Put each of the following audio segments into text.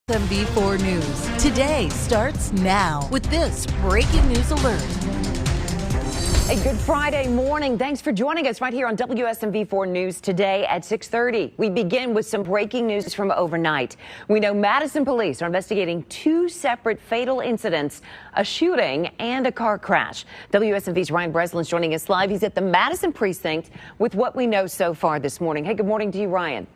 WSMV4 News. Today starts now with this breaking news alert. A good Friday morning. Thanks for joining us right here on WSMV4 News today at 6:30. We begin with some breaking news from overnight. We know Madison police are investigating two separate fatal incidents, a shooting and a car crash. WSMV's Ryan Breslin's joining us live. He's at the Madison precinct with what we know so far this morning. Hey, good morning to you, Ryan.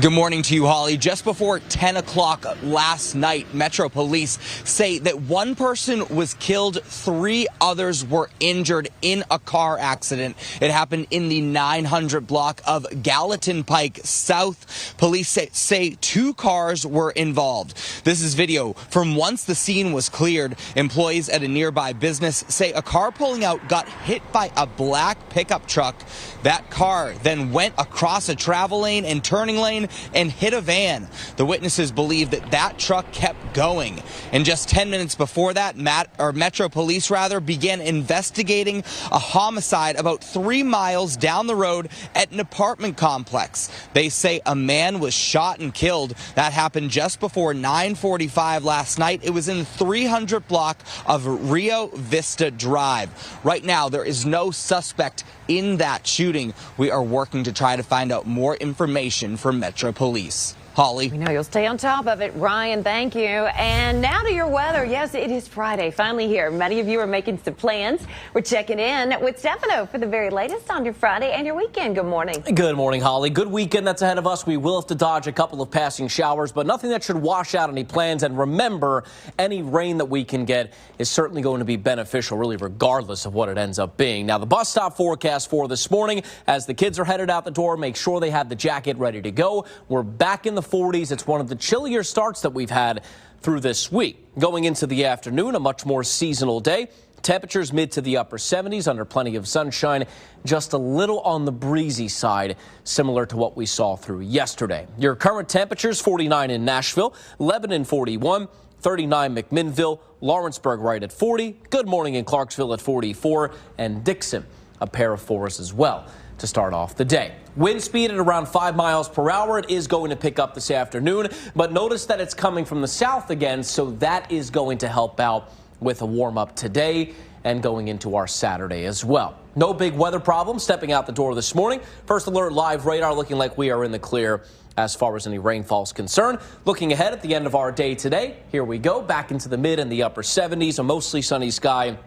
Good morning to you, Holly. Just before 10 o'clock last night, Metro Police say that one person was killed, three others were injured in a car accident. It happened in the 900 block of Gallatin Pike South. Police say two cars were involved. This is video from once the scene was cleared. Employees at a nearby business say a car pulling out got hit by a black pickup truck. That car then went across a travel lane and turning lane and hit a van. The witnesses believe that truck kept going. And just 10 minutes before that, Metro Police began investigating a homicide about 3 miles down the road at an apartment complex. They say a man was shot and killed. That happened just before 9:45 last night. It was in the 300 block of Rio Vista Drive. Right now, there is no suspect in that shooting. We are working to try to find out more information from Metro Police. Holly. We know you'll stay on top of it. Ryan, thank you. And now to your weather. Yes, it is Friday, finally here. Many of you are making some plans. We're checking in with Stefano for the very latest on your Friday and your weekend. Good morning. Good morning, Holly. Good weekend that's ahead of us. We will have to dodge a couple of passing showers, but nothing that should wash out any plans. And remember, any rain that we can get is certainly going to be beneficial, really, regardless of what it ends up being. Now, the bus stop forecast for this morning, as the kids are headed out the door, make sure they have the jacket ready to go. We're back in the 40s. It's one of the chillier starts that we've had through this week. Going into the afternoon, a much more seasonal day. Temperatures mid to the upper 70s under plenty of sunshine, just a little on the breezy side, similar to what we saw through yesterday. Your current temperatures: 49 in Nashville, Lebanon 41, 39 McMinnville, Lawrenceburg right at 40, Good Morning in Clarksville at 44, and Dixon a pair of 4s as well to start off the day. Wind speed at around 5 miles per hour. It is going to pick up this afternoon, but notice that it's coming from the south again, so that is going to help out with a warm up today and going into our Saturday as well. No big weather problems stepping out the door this morning. First alert live radar looking like we are in the clear as far as any rainfall is concerned. Looking ahead at the end of our day today, here we go back into the mid and the upper 70s, a mostly sunny sky.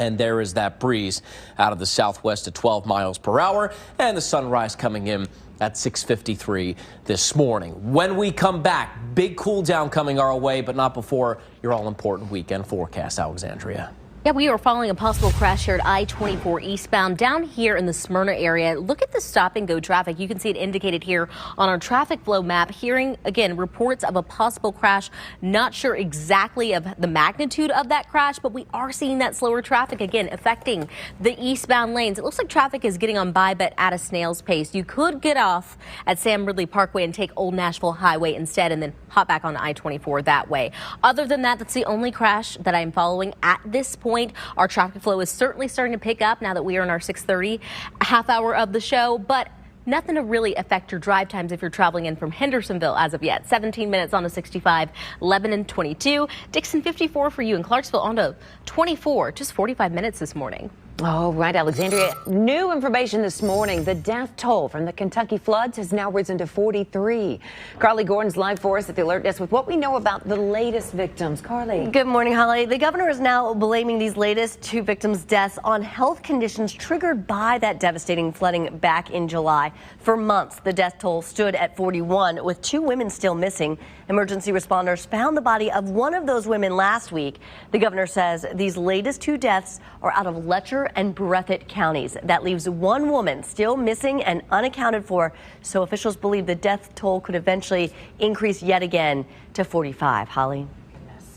And there is that breeze out of the southwest at 12 miles per hour, and the sunrise coming in at 6:53 this morning. When we come back, big cool down coming our way, but not before your all-important weekend forecast, Alexandria. Yeah, we are following a possible crash here at I-24 eastbound down here in the Smyrna area. Look at the stop and go traffic. You can see it indicated here on our traffic flow map. Hearing, again, reports of a possible crash. Not sure exactly of the magnitude of that crash, but we are seeing that slower traffic, again, affecting the eastbound lanes. It looks like traffic is getting on by, but at a snail's pace. You could get off at Sam Ridley Parkway and take Old Nashville Highway instead and then hop back on I-24 that way. Other than that, that's the only crash that I'm following at this point. Our traffic flow is certainly starting to pick up now that we are in our 6:30 half hour of the show, but nothing to really affect your drive times if you're traveling in from Hendersonville as of yet. 17 minutes on to 65, Lebanon 22, Dixon 54 for you, in Clarksville on to 24, just 45 minutes this morning. All right, Alexandria. New information this morning. The death toll from the Kentucky floods has now risen to 43. Carly Gordon's live for us at the Alert Desk with what we know about the latest victims. Carly. Good morning, Holly. The governor is now blaming these latest two victims' deaths on health conditions triggered by that devastating flooding back in July. For months, the death toll stood at 41, with 2 women still missing. Emergency responders found the body of one of those women last week. The governor says these latest 2 deaths are out of Letcher and Breathitt counties. That leaves 1 woman still missing and unaccounted for, so officials believe the death toll could eventually increase yet again to 45. Holly?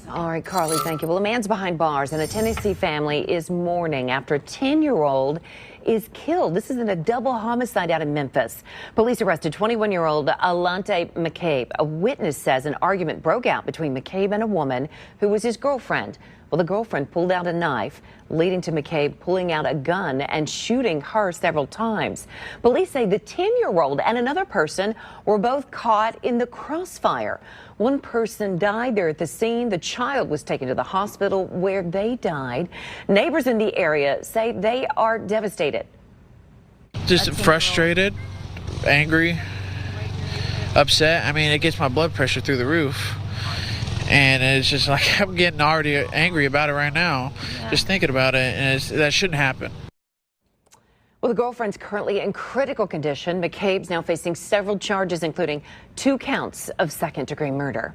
All right, Carly, thank you. Well, a man's behind bars, and a Tennessee family is mourning after a 10-year-old is killed. This is in a double homicide out in Memphis. Police arrested 21-year-old Alante McCabe. A witness says an argument broke out between McCabe and a woman who was his girlfriend. Well, the girlfriend pulled out a knife, leading to McCabe pulling out a gun and shooting her several times. Police say the 10-year-old and another person were both caught in the crossfire. One person died there at the scene. The child was taken to the hospital where they died. Neighbors in the area say they are devastated. Just frustrated, angry, upset. I mean, it gets my blood pressure through the roof. And it's just like I'm getting already angry about it right now, just thinking about it, and that shouldn't happen. Well, the girlfriend's currently in critical condition. McCabe's now facing several charges, including 2 counts of second-degree murder.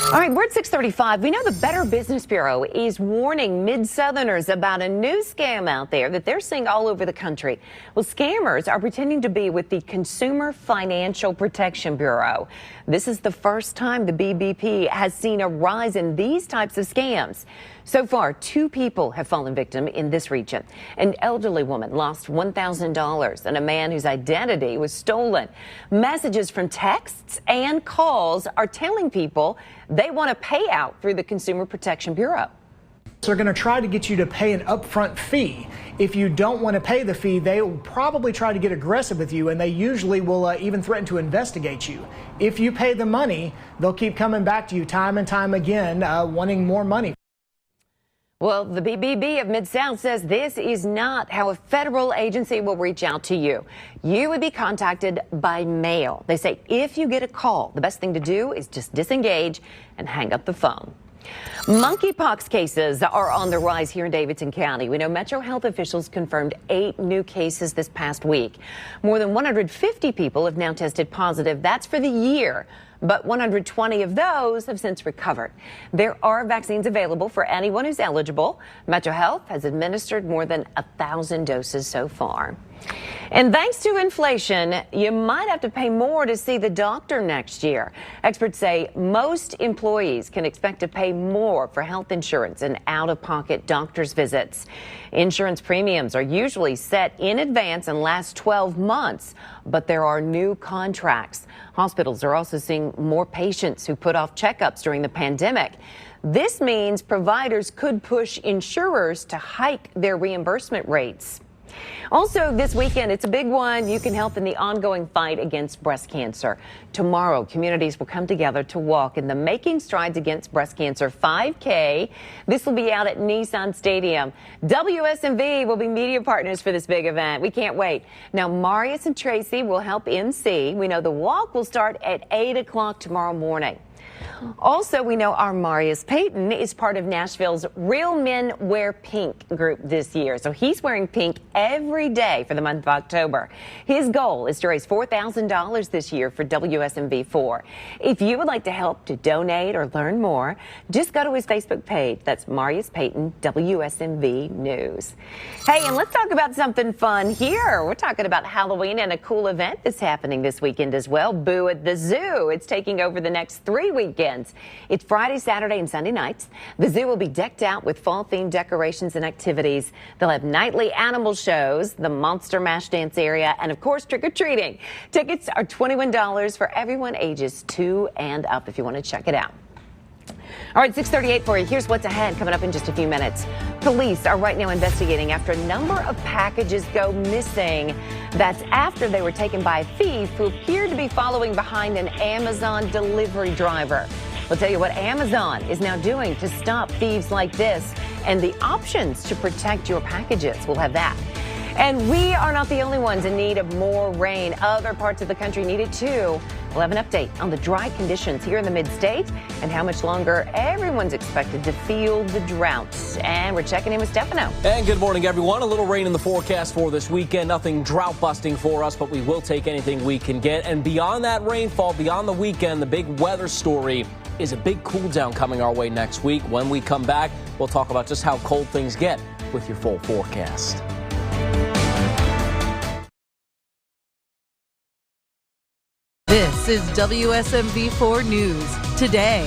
All right, we're at 6:35. We know the Better Business Bureau is warning Mid-Southerners about a new scam out there that they're seeing all over the country. Well, scammers are pretending to be with the Consumer Financial Protection Bureau. This is the first time the BBP has seen a rise in these types of scams. So far, 2 people have fallen victim in this region. An elderly woman lost $1,000 and a man whose identity was stolen. Messages from texts and calls are telling people they want a payout through the Consumer Protection Bureau. They're going to try to get you to pay an upfront fee. If you don't want to pay the fee, they will probably try to get aggressive with you, and they usually will even threaten to investigate you. If you pay the money, they'll keep coming back to you time and time again, wanting more money. Well, the BBB of Mid-South says this is not how a federal agency will reach out to you. You would be contacted by mail. They say if you get a call, the best thing to do is just disengage and hang up the phone. Monkeypox cases are on the rise here in Davidson County. We know Metro Health officials confirmed 8 new cases this past week. More than 150 people have now tested positive. That's for the year. But 120 of those have since recovered. There are vaccines available for anyone who's eligible. Metro Health has administered more than 1,000 doses so far. And thanks to inflation, you might have to pay more to see the doctor next year. Experts say most employees can expect to pay more for health insurance and out-of-pocket doctor's visits. Insurance premiums are usually set in advance and last 12 months, but there are new contracts. Hospitals are also seeing more patients who put off checkups during the pandemic. This means providers could push insurers to hike their reimbursement rates. Also this weekend, it's a big one. You can help in the ongoing fight against breast cancer. Tomorrow, communities will come together to walk in the Making Strides Against Breast Cancer 5K. This will be out at Nissan Stadium. WSMV will be media partners for this big event. We can't wait. Now, Marius and Tracy will help MC. We know the walk will start at 8 o'clock tomorrow morning. Also, we know our Marius Payton is part of Nashville's Real Men Wear Pink group this year. So he's wearing pink every day for the month of October. His goal is to raise $4,000 this year for WSMV4. If you would like to help to donate or learn more, just go to his Facebook page. That's Marius Payton, WSMV News. Hey, and let's talk about something fun here. We're talking about Halloween and a cool event that's happening this weekend as well. Boo at the Zoo. It's taking over the next 3 weekends. It's Friday, Saturday, and Sunday nights. The zoo will be decked out with fall-themed decorations and activities. They'll have nightly animal shows, the Monster Mash dance area, and of course, trick-or-treating. Tickets are $21 for everyone ages 2 and up if you want to check it out. All right, 6:38 for you. Here's what's ahead coming up in just a few minutes. Police are right now investigating after a number of packages go missing. That's after they were taken by a thief who appeared to be following behind an Amazon delivery driver. We'll tell you what Amazon is now doing to stop thieves like this and the options to protect your packages. We'll have that. And we are not the only ones in need of more rain. Other parts of the country need it too. We'll have an update on the dry conditions here in the mid-state and how much longer everyone's expected to feel the drought. And we're checking in with Stefano. And good morning, everyone. A little rain in the forecast for this weekend. Nothing drought busting for us, but we will take anything we can get. And beyond that rainfall, beyond the weekend, the big weather story is a big cool down coming our way next week. When we come back, we'll talk about just how cold things get with your full forecast. This is WSMV4 News Today.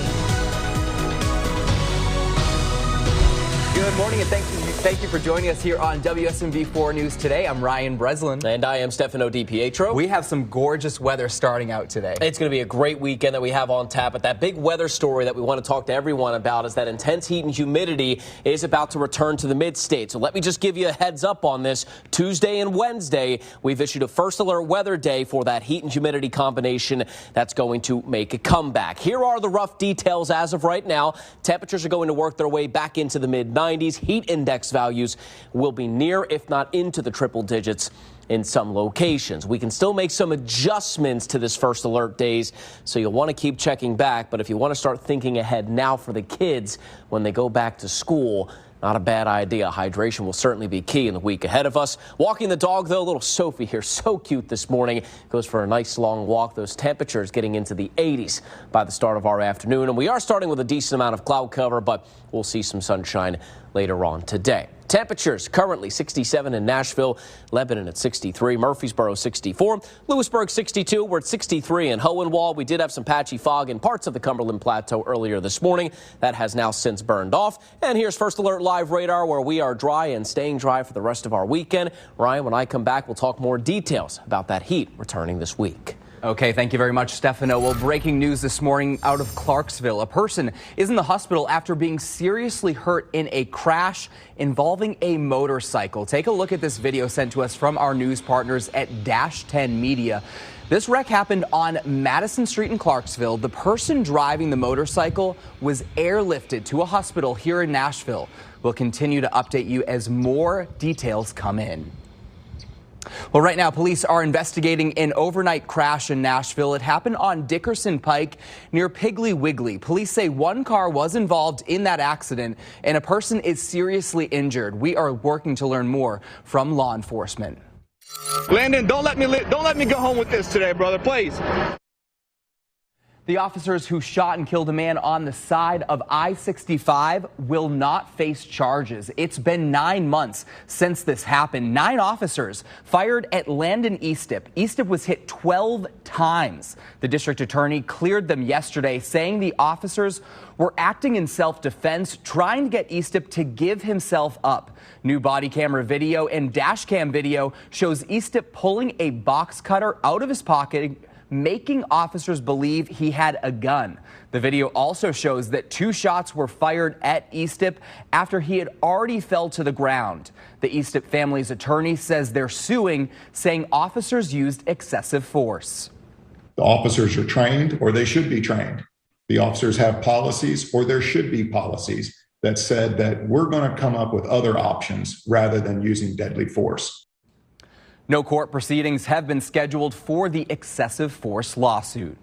Good morning, and thank you for joining us here on WSMV 4 News Today. I'm Ryan Breslin. And I am Stefano DiPietro. We have some gorgeous weather starting out today. It's going to be a great weekend that we have on tap. But that big weather story that we want to talk to everyone about is that intense heat and humidity is about to return to the mid-state. So let me just give you a heads up on this. Tuesday and Wednesday, we've issued a first alert weather day for that heat and humidity combination that's going to make a comeback. Here are the rough details as of right now. Temperatures are going to work their way back into the mid-90s. Heat index values will be near, if not into the triple digits in some locations. We can still make some adjustments to this first alert days, so you'll want to keep checking back. But if you want to start thinking ahead now for the kids when they go back to school, not a bad idea. Hydration will certainly be key in the week ahead of us. Walking the dog, though, little Sophie here, so cute this morning. Goes for a nice long walk. Those temperatures getting into the 80s by the start of our afternoon. And we are starting with a decent amount of cloud cover, but we'll see some sunshine later on today. Temperatures currently 67 in Nashville, Lebanon at 63, Murfreesboro 64, Lewisburg 62. We're at 63 in Hohenwald. We did have some patchy fog in parts of the Cumberland Plateau earlier this morning. That has now since burned off. And here's First Alert Live Radar, where we are dry and staying dry for the rest of our weekend. Ryan, when I come back, we'll talk more details about that heat returning this week. Okay, thank you very much, Stefano. Well, breaking news this morning out of Clarksville. A person is in the hospital after being seriously hurt in a crash involving a motorcycle. Take a look at this video sent to us from our news partners at Dash 10 Media. This wreck happened on Madison Street in Clarksville. The person driving the motorcycle was airlifted to a hospital here in Nashville. We'll continue to update you as more details come in. Well, right now, police are investigating an overnight crash in Nashville. It happened on Dickerson Pike near Piggly Wiggly. Police say one car was involved in that accident and a person is seriously injured. We are working to learn more from law enforcement. Landon, don't let me go home with this today, brother, please. The officers who shot and killed a man on the side of I-65 will not face charges. It's been 9 months since this happened. 9 officers fired at Landon Eastip. Eastip was hit 12 times. The district attorney cleared them yesterday, saying the officers were acting in self-defense, trying to get Eastip to give himself up. New body camera video and dash cam video shows Eastip pulling a box cutter out of his pocket, making officers believe he had a gun. The video also shows that 2 shots were fired at Eastip after he had already fell to the ground. The Eastip family's attorney says they're suing, saying officers used excessive force. The officers are trained, or they should be trained. The officers have policies, or there should be policies, that said that we're going to come up with other options rather than using deadly force. No court proceedings have been scheduled for the excessive force lawsuit.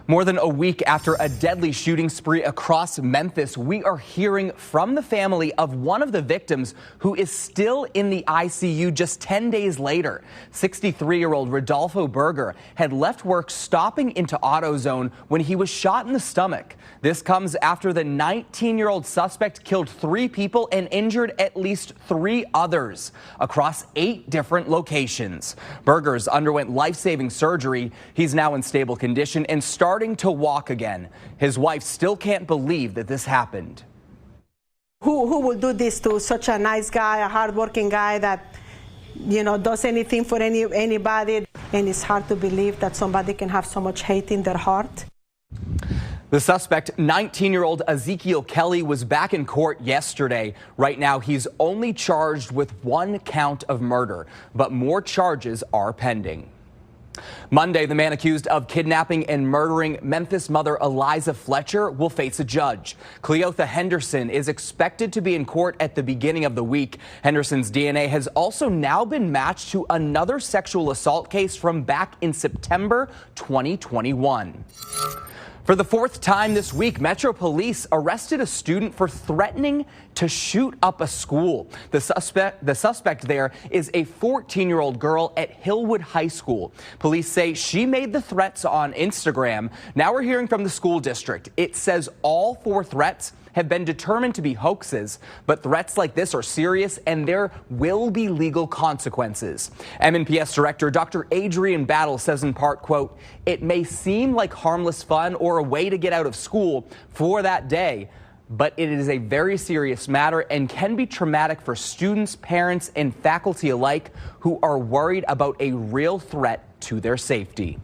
More than a week after a deadly shooting spree across Memphis, we are hearing from the family of one of the victims who is still in the ICU just 10 days later. 63-year-old Rodolfo Berger had left work stopping into AutoZone when he was shot in the stomach. This comes after the 19-year-old suspect killed 3 people and injured at least 3 others across 8 different locations. Berger's underwent life-saving surgery. He's now in stable condition and starting to walk again. His wife still can't believe that this happened. Who will do this to such a nice guy, a hardworking guy that, does anything for anybody? And it's hard to believe that somebody can have so much hate in their heart. The suspect, 19-year-old Ezekiel Kelly, was back in court yesterday. Right now, he's only charged with 1 count of murder, but more charges are pending. Monday, the man accused of kidnapping and murdering Memphis mother Eliza Fletcher will face a judge. Cleotha Henderson is expected to be in court at the beginning of the week. Henderson's DNA has also now been matched to another sexual assault case from back in September 2021. For the 4th time this week, Metro Police arrested a student for threatening to shoot up a school. The suspect there is a 14-year-old girl at Hillwood High School. Police say she made the threats on Instagram. Now we're hearing from the school district. It says all 4 threats have been determined to be hoaxes, but threats like this are serious and there will be legal consequences. MNPS Director Dr. Adrian Battle says in part, quote, "It may seem like harmless fun or a way to get out of school for that day, but it is a very serious matter and can be traumatic for students, parents, and faculty alike who are worried about a real threat to their safety.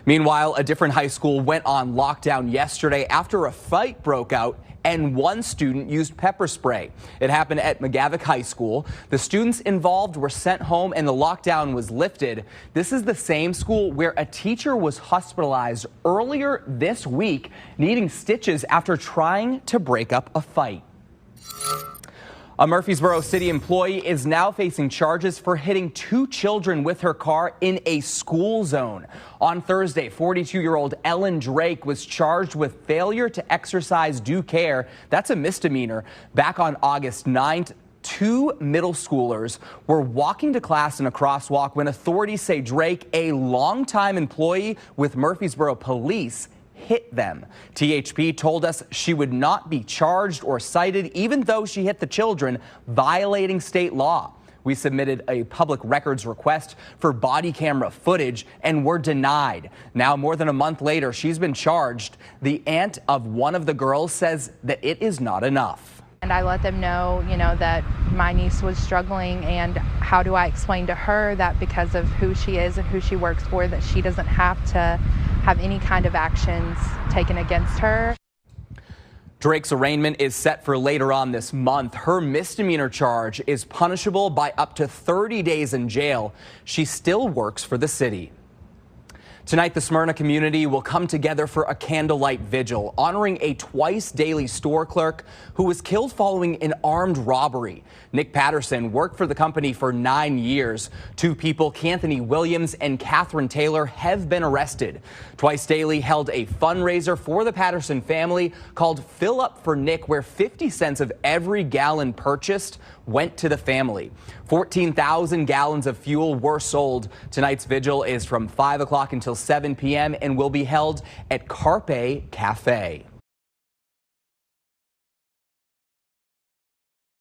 Meanwhile, a different high school went on lockdown yesterday after a fight broke out and one student used pepper spray. It happened at McGavock High School. The students involved were sent home and the lockdown was lifted. This is the same school where a teacher was hospitalized earlier this week, needing stitches after trying to break up a fight. A Murfreesboro city employee is now facing charges for hitting 2 children with her car in a school zone. On Thursday, 42-year-old Ellen Drake was charged with failure to exercise due care. That's a misdemeanor. Back on August 9th, 2 middle schoolers were walking to class in a crosswalk when authorities say Drake, a longtime employee with Murfreesboro police, hit them. THP told us she would not be charged or cited even though she hit the children, violating state law. We submitted a public records request for body camera footage and were denied. Now, more than a month later, she's been charged. The aunt of one of the girls says that it is not enough. And I let them know, that my niece was struggling, and how do I explain to her that because of who she is and who she works for, that she doesn't have to have any kind of actions taken against her. Drake's arraignment is set for later on this month. Her misdemeanor charge is punishable by up to 30 days in jail. She still works for the city. Tonight, the Smyrna community will come together for a candlelight vigil, honoring a twice-daily store clerk who was killed following an armed robbery. Nick Patterson worked for the company for 9 years. 2 people, Canthony Williams and Catherine Taylor, have been arrested. Twice Daily held a fundraiser for the Patterson family called Fill Up for Nick, where 50 cents of every gallon purchased went to the family. 14,000 gallons of fuel were sold. Tonight's vigil is from 5 o'clock until 7 p.m. and will be held at Carpe Cafe.